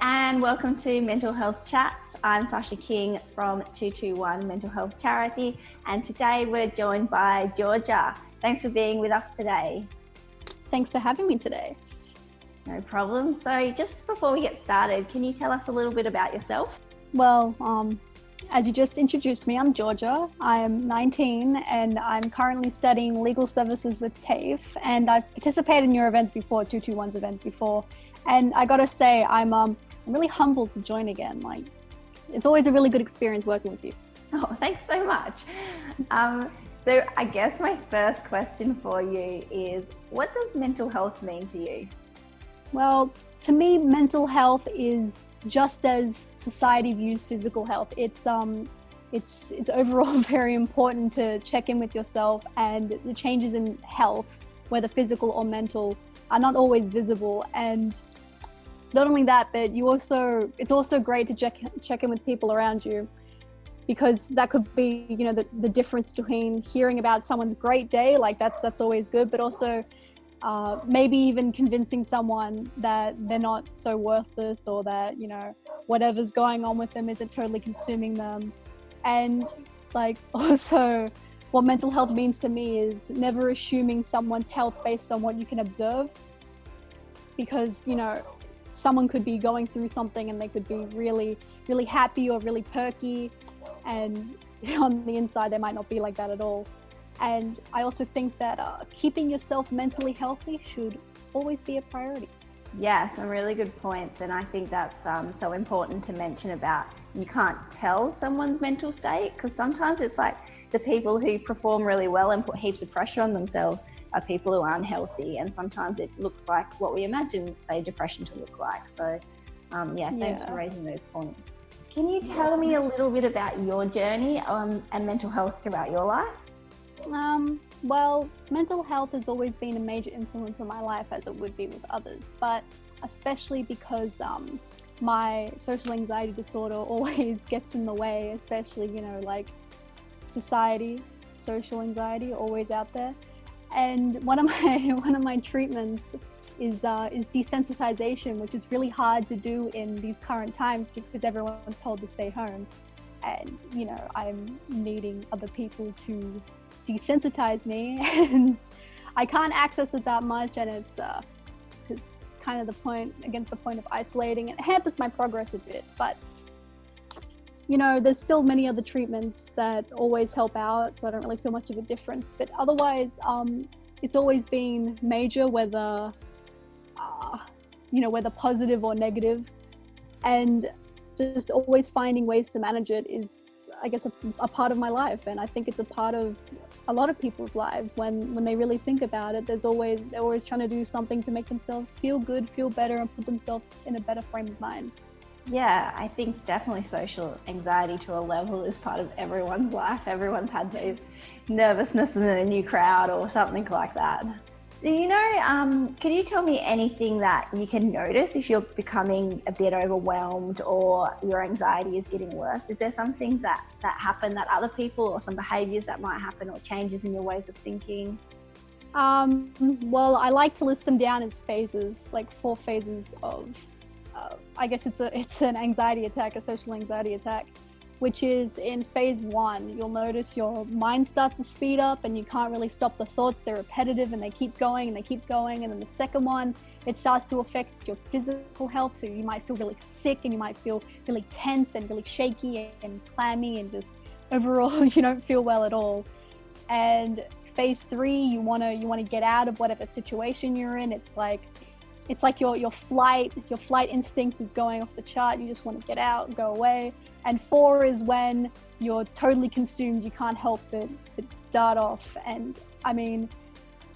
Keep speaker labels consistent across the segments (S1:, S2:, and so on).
S1: and welcome to Mental Health Chats. I'm Sasha King from 221 Mental Health Charity, and today we're joined by Georgia. Thanks for being with us today.
S2: Thanks for having me today.
S1: No problem. So just before we get started, can you tell us a little bit about yourself?
S2: Well, as you just introduced me, I'm Georgia. I'm 19 and I'm currently studying legal services with TAFE, and I've participated in your events before, 221's events before. And I gotta say, I'm really humbled to join again. Like, it's always a really good experience working with you.
S1: Oh, thanks so much. So I guess my first question for you is, what does mental health mean to you?
S2: Well, to me, mental health is just as society views physical health. It's overall very important to check in with yourself, and the changes in health, whether physical or mental, are not always visible. And not only that, but it's also great to check in with people around you, because that could be, the difference between hearing about someone's great day, like that's always good, but also maybe even convincing someone that they're not so worthless, or that, whatever's going on with them isn't totally consuming them. And also what mental health means to me is never assuming someone's health based on what you can observe, because, someone could be going through something and they could be really, really happy or really perky, and on the inside they might not be like that at all. And I also think that keeping yourself mentally healthy should always be a priority.
S1: Yeah, some really good points. And I think that's so important to mention about, you can't tell someone's mental state, because sometimes it's like the people who perform really well and put heaps of pressure on themselves are people who are unhealthy. And sometimes it looks like what we imagine, say, depression to look like. So thanks for raising those points. Can you tell me a little bit about your journey and mental health throughout your life?
S2: Well, mental health has always been a major influence on my life, as it would be with others, but especially because my social anxiety disorder always gets in the way, especially, society, social anxiety, always out there. And one of my treatments is desensitization, which is really hard to do in these current times because everyone's told to stay home. And, I'm needing other people to desensitize me, and I can't access it that much, and it's kind of against the point of isolating. It hampers my progress a bit, but there's still many other treatments that always help out, so I don't really feel much of a difference. But otherwise, it's always been major, whether positive or negative, and just always finding ways to manage it is, I guess, a part of my life. And I think it's a part of a lot of people's lives when they really think about it. They're always trying to do something to make themselves feel good, feel better, and put themselves in a better frame of mind.
S1: Yeah, I think definitely social anxiety to a level is part of everyone's life. Everyone's had those nervousness in a new crowd or something like that. Can you tell me anything that you can notice if you're becoming a bit overwhelmed or your anxiety is getting worse? Is there some things that happen that other people, or some behaviors that might happen, or changes in your ways of thinking?
S2: Well, I like to list them down as phases, like 4 phases of, I guess it's an anxiety attack, a social anxiety attack, which is in phase 1, you'll notice your mind starts to speed up and you can't really stop the thoughts. They're repetitive and they keep going and they keep going. And then the second one, it starts to affect your physical health. So you might feel really sick, and you might feel really tense and really shaky and clammy, and just overall you don't feel well at all. And phase 3, you want to get out of whatever situation you're in. It's like your flight instinct is going off the chart. You just want to get out, go away. And 4 is when you're totally consumed. You can't help but dart off. And I mean,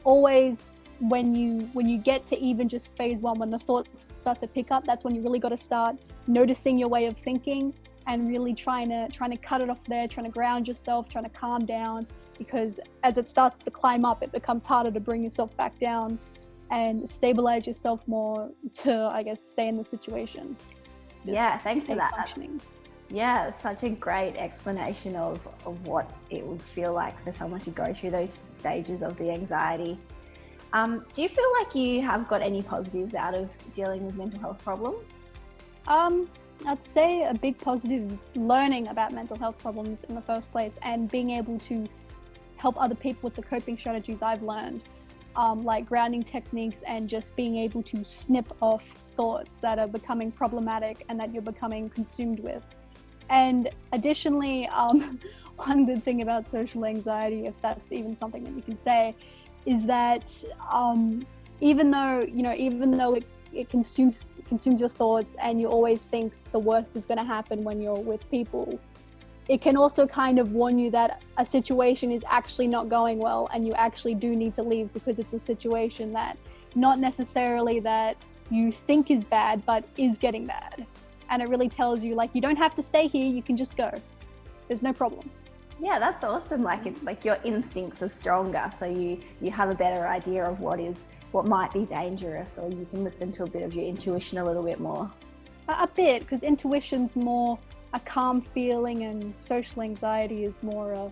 S2: always when you get to even just phase 1, when the thoughts start to pick up, that's when you really got to start noticing your way of thinking and really trying to cut it off there, trying to ground yourself, trying to calm down, because as it starts to climb up, it becomes harder to bring yourself back down and stabilize yourself more to, I guess, stay in the situation.
S1: Thanks for that. Yeah, such a great explanation of what it would feel like for someone to go through those stages of the anxiety. Do you feel like you have got any positives out of dealing with mental health problems?
S2: I'd say a big positive is learning about mental health problems in the first place and being able to help other people with the coping strategies I've learned, like grounding techniques and just being able to snip off thoughts that are becoming problematic and that you're becoming consumed with. And additionally, one good thing about social anxiety, if that's even something that you can say, is that even though it consumes your thoughts and you always think the worst is going to happen when you're with people, it can also kind of warn you that a situation is actually not going well and you actually do need to leave, because it's a situation that not necessarily that you think is bad, but is getting bad. And it really tells you, like, you don't have to stay here, you can just go. There's no problem.
S1: Yeah, that's awesome. Like, it's like your instincts are stronger, so you have a better idea of what might be dangerous, or you can listen to a bit of your intuition a little bit more.
S2: A bit, because intuition's more a calm feeling and social anxiety is more a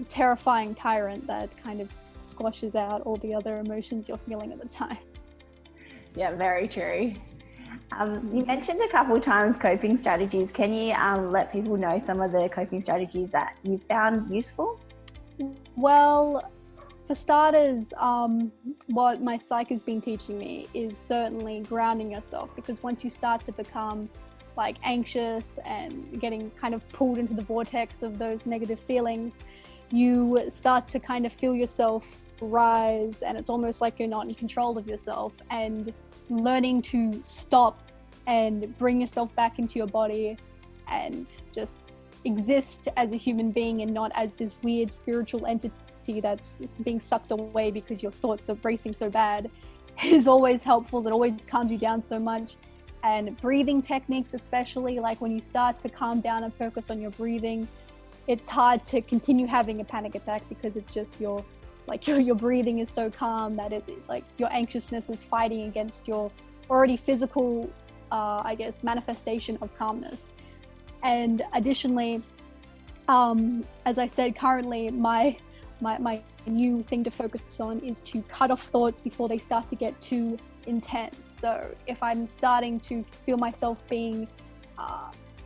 S2: terrifying tyrant that kind of squashes out all the other emotions you're feeling at the time.
S1: Yeah, very true. You mentioned a couple of times coping strategies. Can you let people know some of the coping strategies that you found useful?
S2: Well, for starters, what my psych has been teaching me is certainly grounding yourself, because once you start to become like anxious and getting kind of pulled into the vortex of those negative feelings, you start to kind of feel yourself rise, and it's almost like you're not in control of yourself. And learning to stop and bring yourself back into your body and just exist as a human being and not as this weird spiritual entity that's being sucked away because your thoughts are racing so bad is always helpful. It always calms you down so much. And breathing techniques, especially, like when you start to calm down and focus on your breathing, it's hard to continue having a panic attack because it's just your breathing is so calm that it, like, your anxiousness is fighting against your already physical manifestation of calmness. And additionally, as I said, currently my new thing to focus on is to cut off thoughts before they start to get too intense. So if I'm starting to feel myself being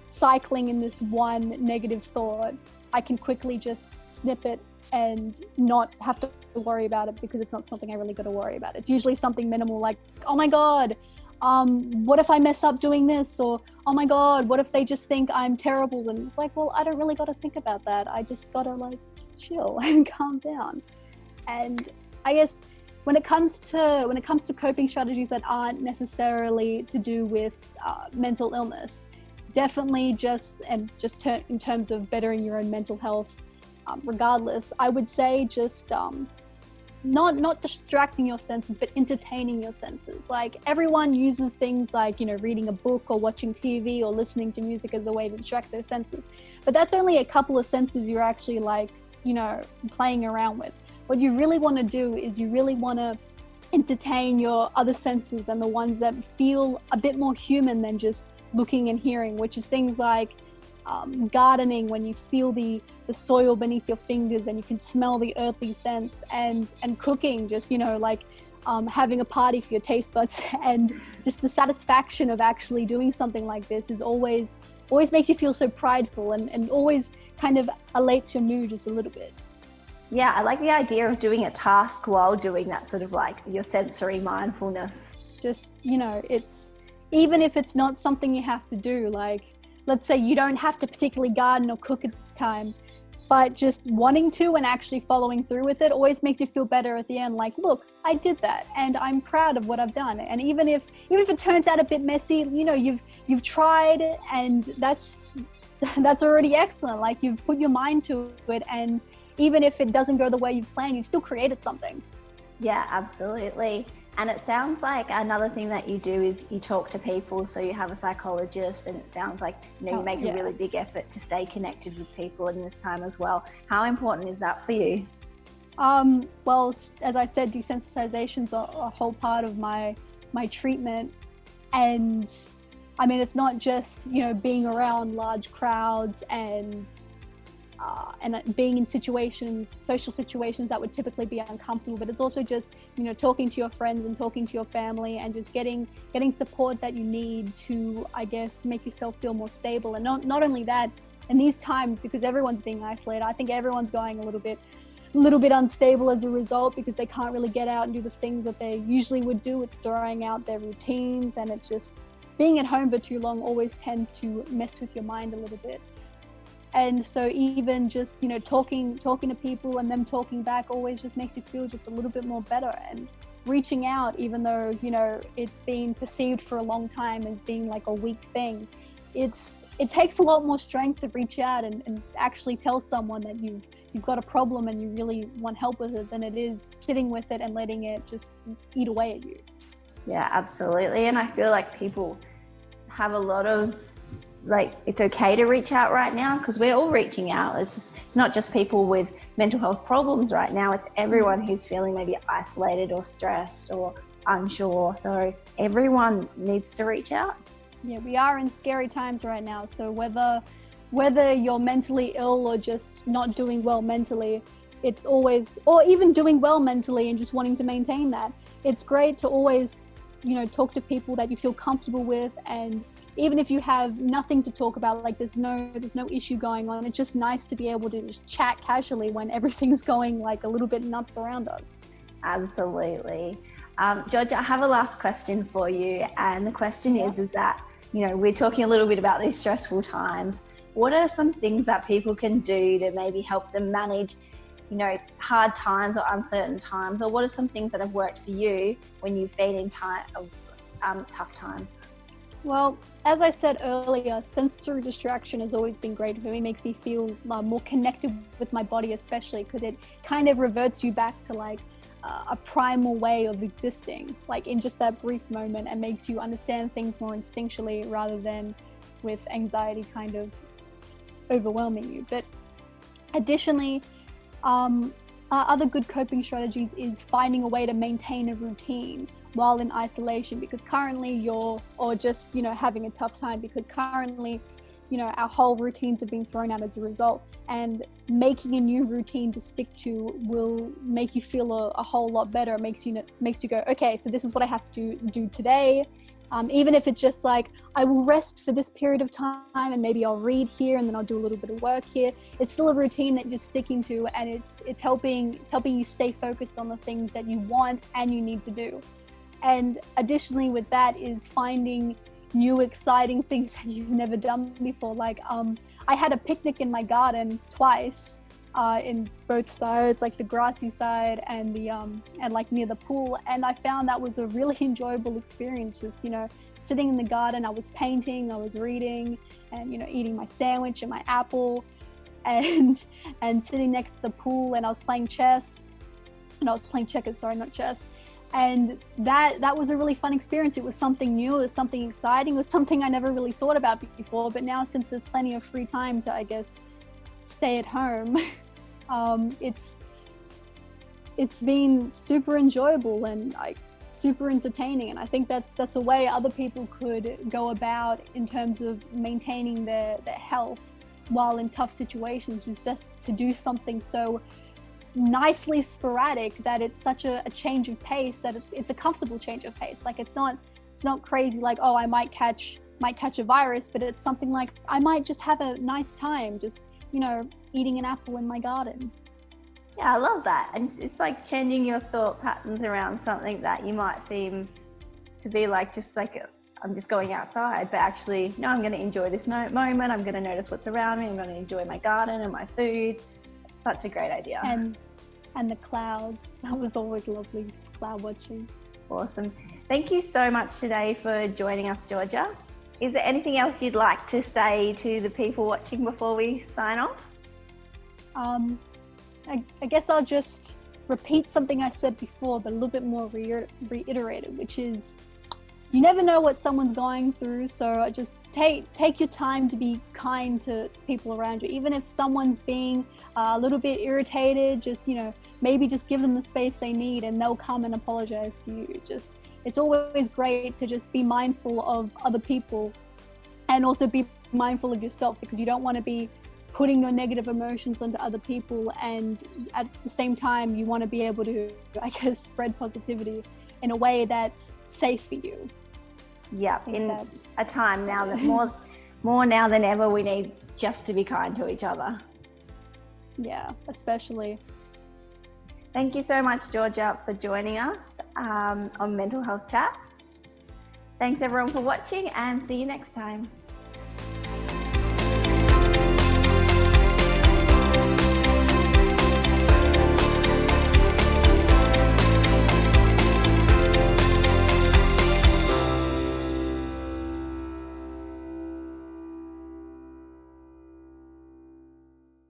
S2: cycling in this one negative thought, I can quickly just snip it and not have to worry about it, because it's not something I really got to worry about. It's usually something minimal, like, oh my God, what if I mess up doing this? Or, oh my God, what if they just think I'm terrible? And it's like, well, I don't really got to think about that. I just got to like chill and calm down. And I guess when it comes to coping strategies that aren't necessarily to do with mental illness, definitely in terms of bettering your own mental health, regardless, I would say just not distracting your senses, but entertaining your senses. Like, everyone uses things like, reading a book or watching TV or listening to music as a way to distract their senses. But that's only a couple of senses you're actually playing around with. What you really want to do is you really want to entertain your other senses, and the ones that feel a bit more human than just looking and hearing, which is things like gardening, when you feel the soil beneath your fingers and you can smell the earthly scents, and cooking, just having a party for your taste buds, and just the satisfaction of actually doing something like this is always makes you feel so prideful, and always kind of elates your mood just a little bit.
S1: Yeah, I like the idea of doing a task while doing that, sort of like your sensory mindfulness.
S2: Just, it's, even if it's not something you have to do, like, let's say you don't have to particularly garden or cook at this time, but just wanting to and actually following through with it always makes you feel better at the end. Like, look, I did that and I'm proud of what I've done. And even if it turns out a bit messy, you've tried, and that's already excellent. Like, you've put your mind to it, and even if it doesn't go the way you've planned, you've still created something.
S1: Yeah, absolutely. And it sounds like another thing that you do is you talk to people. So you have a psychologist, and it sounds like you make a really big effort to stay connected with people in this time as well. How important is that for you?
S2: Well, as I said, desensitization's a whole part of my treatment. And I mean, it's not just, being around large crowds and and being in social situations that would typically be uncomfortable. But it's also just, talking to your friends and talking to your family and just getting support that you need to, I guess, make yourself feel more stable. And not only that, in these times, because everyone's being isolated, I think everyone's going a little bit unstable as a result, because they can't really get out and do the things that they usually would do. It's throwing out their routines, and it's just being at home for too long always tends to mess with your mind a little bit. And so even just, talking to people and them talking back always just makes you feel just a little bit more better. And reaching out, even though, it's been perceived for a long time as being like a weak thing, it takes a lot more strength to reach out and actually tell someone that you've got a problem and you really want help with it, than it is sitting with it and letting it just eat away at you.
S1: Yeah, absolutely. And I feel like people have a lot of, it's okay to reach out right now, because we're all reaching out. It's not just people with mental health problems right now. It's everyone who's feeling maybe isolated or stressed or unsure. So everyone needs to reach out.
S2: Yeah, we are in scary times right now. So whether you're mentally ill or just not doing well mentally, it's always, or even doing well mentally and just wanting to maintain that, it's great to always, talk to people that you feel comfortable with. And even if you have nothing to talk about, like there's no issue going on, it's just nice to be able to just chat casually when everything's going like a little bit nuts around us.
S1: Absolutely. Georgia, I have a last question for you. And the question is that, we're talking a little bit about these stressful times. What are some things that people can do to maybe help them manage, hard times or uncertain times? Or what are some things that have worked for you when you've been in tough times?
S2: Well, as I said earlier, sensory distraction has always been great for me. It makes me feel more connected with my body, especially because it kind of reverts you back to like a primal way of existing, like in just that brief moment, and makes you understand things more instinctually rather than with anxiety kind of overwhelming you. But additionally, other good coping strategies is finding a way to maintain a routine while in isolation, because currently having a tough time, because currently, our whole routines have been thrown out as a result, and making a new routine to stick to will make you feel a whole lot better. It makes you go, okay, so this is what I have to do today. Even if it's just like, I will rest for this period of time and maybe I'll read here and then I'll do a little bit of work here. It's still a routine that you're sticking to, and it's helping you stay focused on the things that you want and you need to do. And additionally with that is finding new exciting things that you've never done before. Like I had a picnic in my garden twice, in both sides, like the grassy side and the and like near the pool, and I found that was a really enjoyable experience. Just sitting in the garden, I was painting, I was reading, and eating my sandwich and my apple, and sitting next to the pool, and I was playing chess, and I was playing checkers, sorry, not chess. And that was a really fun experience. It was something new, it was something exciting, it was something I never really thought about before. But now, since there's plenty of free time to, I guess, stay at home, it's been super enjoyable and like super entertaining. And I think that's a way other people could go about in terms of maintaining their health while in tough situations, is just to do something so nicely sporadic that it's such a change of pace, that it's a comfortable change of pace. Like it's not crazy like, oh, I might catch a virus, but it's something like I might just have a nice time just eating an apple in my garden.
S1: Yeah, I love that. And it's like changing your thought patterns around something that you might seem to be like just like I'm just going outside, but actually no, I'm going to enjoy this moment, I'm going to notice what's around me, I'm going to enjoy my garden and my food. Such a great idea.
S2: And the clouds, that was always lovely, just cloud watching.
S1: Awesome. Thank you so much today for joining us, Georgia. Is there anything else you'd like to say to the people watching before we sign off?
S2: I guess I'll just repeat something I said before, but a little bit more reiterated, which is you never know what someone's going through, so just take your time to be kind to people around you. Even if someone's being a little bit irritated, just maybe just give them the space they need and they'll come and apologize to you. It's always great to just be mindful of other people and also be mindful of yourself, because you don't want to be putting your negative emotions onto other people, and at the same time you want to be able to, I guess, spread positivity in a way that's safe for you.
S1: Yeah, in a time now that more now than ever, we need just to be kind to each other.
S2: Yeah, especially.
S1: Thank you so much, Georgia, for joining us on Mental Health Chats. Thanks everyone for watching, and see you next time.